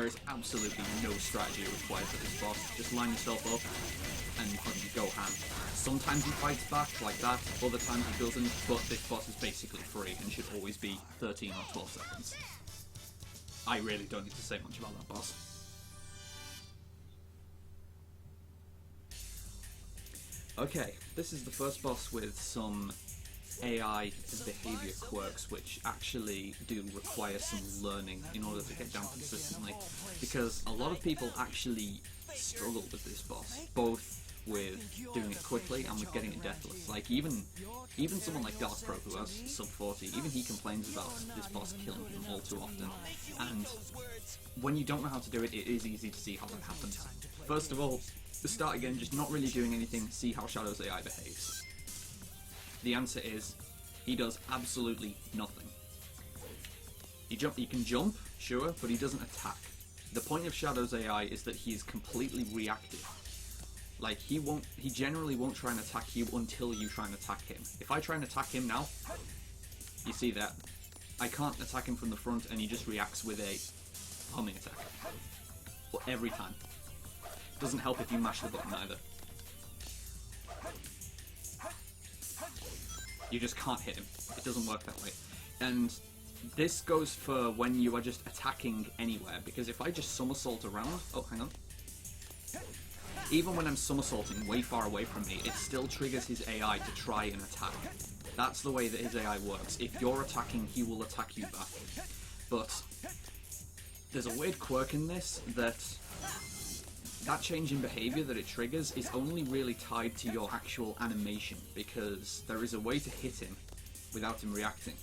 There is absolutely no strategy required for this boss. Just line yourself up and fucking go ham. Sometimes he fights back like that, other times he doesn't, but this boss is basically free and should always be 13 or 12 seconds. I really don't need to say much about that boss. Okay, this is the first boss with some AI behavior quirks which actually do require some learning in order to get down consistently, because a lot of people actually struggle with this boss, both with doing it quickly and with getting it deathless. Like even someone like Dark Pro who has sub 40, even he complains about this boss killing him all too often. And when you don't know how to do it, it is easy to see how that happens. First of all, to start again, just not really doing anything, see how Shadow's AI behaves. The answer is, he does absolutely nothing. He can jump, sure, but he doesn't attack. The point of Shadow's AI is that he is completely reactive. Like, he generally won't try and attack you until you try and attack him. If I try and attack him now, you see that I can't attack him from the front and he just reacts with a homing attack. But every time. Doesn't help if you mash the button either. You just can't hit him. It doesn't work that way. And this goes for when you are just attacking anywhere, because if I just somersault around... Oh, hang on. Even when I'm somersaulting way far away from me, it still triggers his AI to try and attack. That's the way that his AI works. If you're attacking, he will attack you back. But there's a weird quirk in this that change in behavior that it triggers is only really tied to your actual animation, because there is a way to hit him without him reacting,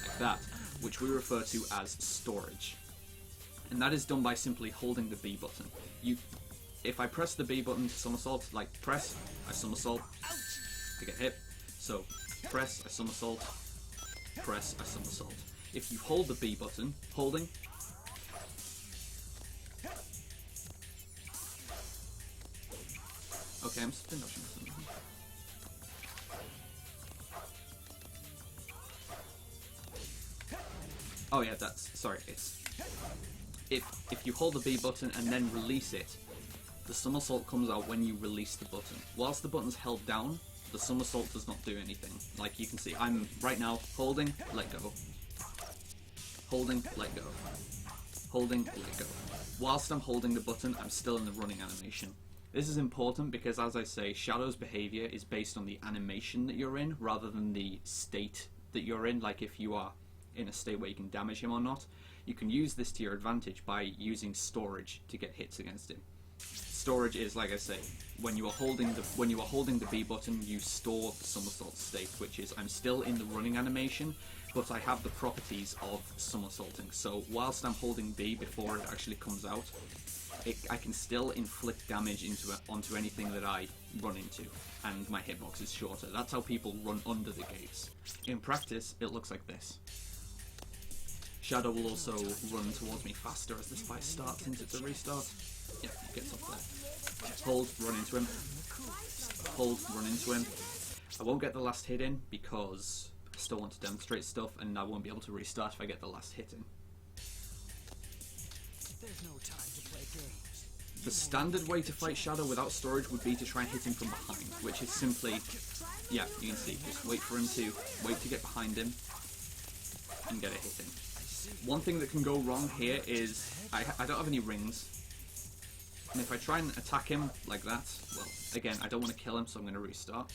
like that, which we refer to as storage. And that is done by simply holding the B button. If I press the B button to somersault, like press, I somersault, I get hit. So press, I somersault, press, I somersault. If you hold the B button, holding, okay, I'm spin dodging something. Oh yeah, sorry, it's... If you hold the B button and then release it, the somersault comes out when you release the button. Whilst the button's held down, the somersault does not do anything. Like you can see, I'm right now holding, let go. Holding, let go. Holding, let go. Whilst I'm holding the button, I'm still in the running animation. This is important because, as I say, Shadow's behavior is based on the animation that you're in rather than the state that you're in. Like if you are in a state where you can damage him or not, you can use this to your advantage by using storage to get hits against him. Storage is, like I say, when you are holding the B button, you store the somersault state, which is I'm still in the running animation, but I have the properties of somersaulting. So whilst I'm holding B before it actually comes out, I can still inflict damage onto anything that I run into, and my hitbox is shorter. That's how people run under the gates. In practice, it looks like this. Shadow will also run towards me faster as this fight starts since it's a restart. Yeah, he gets up there. Hold, run into him. Hold, run into him. I won't get the last hit in because I still want to demonstrate stuff, and I won't be able to restart if I get the last hit in. There's no time to play games. The standard way to fight Shadow without storage would be to try and hit him from behind, which is simply, yeah, you can see, just wait to get behind him and get a hit in. One thing that can go wrong here is I don't have any rings, and if I try and attack him like that, well, again, I don't want to kill him, so I'm going to restart.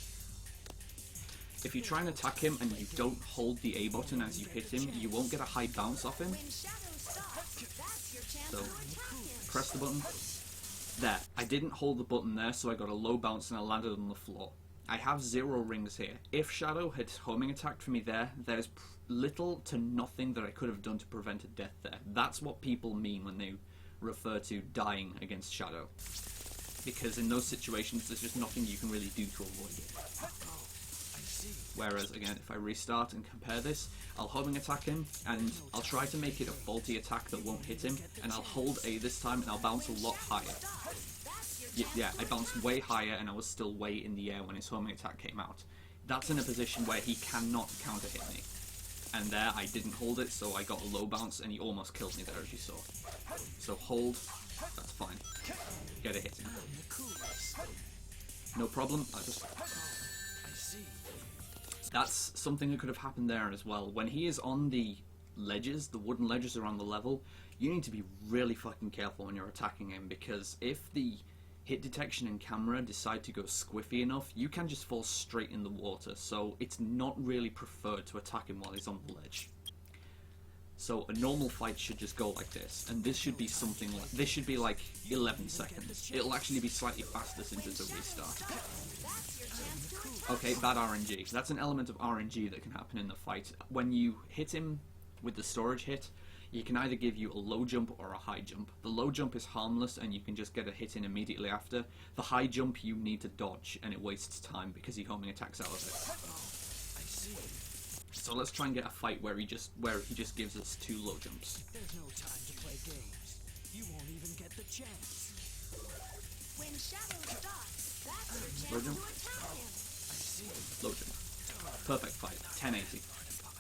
If you try and attack him and you don't hold the A button as you hit him, you won't get a high bounce off him. So, press the button. There, I didn't hold the button there, so I got a low bounce and I landed on the floor. I have 0 rings here. If Shadow had homing attacked for me there, there's little to nothing that I could have done to prevent a death there. That's what people mean when they refer to dying against Shadow. Because in those situations, there's just nothing you can really do to avoid it. Whereas, again, if I restart and compare this, I'll homing attack him, and I'll try to make it a faulty attack that won't hit him, and I'll hold A this time, and I'll bounce a lot higher. Yeah, I bounced way higher, and I was still way in the air when his homing attack came out. That's in a position where he cannot counter-hit me. And there, I didn't hold it, so I got a low bounce, and he almost killed me there, as you saw. So hold, that's fine. Get a hit in. No problem, I just... I see. That's something that could have happened there as well. When he is on the ledges, the wooden ledges around the level, you need to be really fucking careful when you're attacking him, because if the hit detection and camera decide to go squiffy enough, you can just fall straight in the water, so it's not really preferred to attack him while he's on the ledge. So a normal fight should just go like this, and this should be something like, this should be like 11 seconds. It'll actually be slightly faster since it's a restart. Okay, bad RNG. That's an element of RNG that can happen in the fight. When you hit him with the storage hit, you can either give you a low jump or a high jump. The low jump is harmless and you can just get a hit in immediately after. The high jump you need to dodge and it wastes time because he homing attacks out of it. I see. So let's try and get a fight where he just gives us 2 low jumps. There's no time to play games. You won't even get the chance. When Shadow starts, that's Low your jump. chance to attack him. I see. Low jump. Perfect fight. 1080.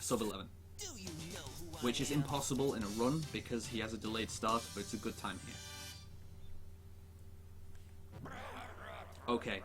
Sub 11. Do you know who Which I is am? impossible in a run because he has a delayed start, but it's a good time here. Okay.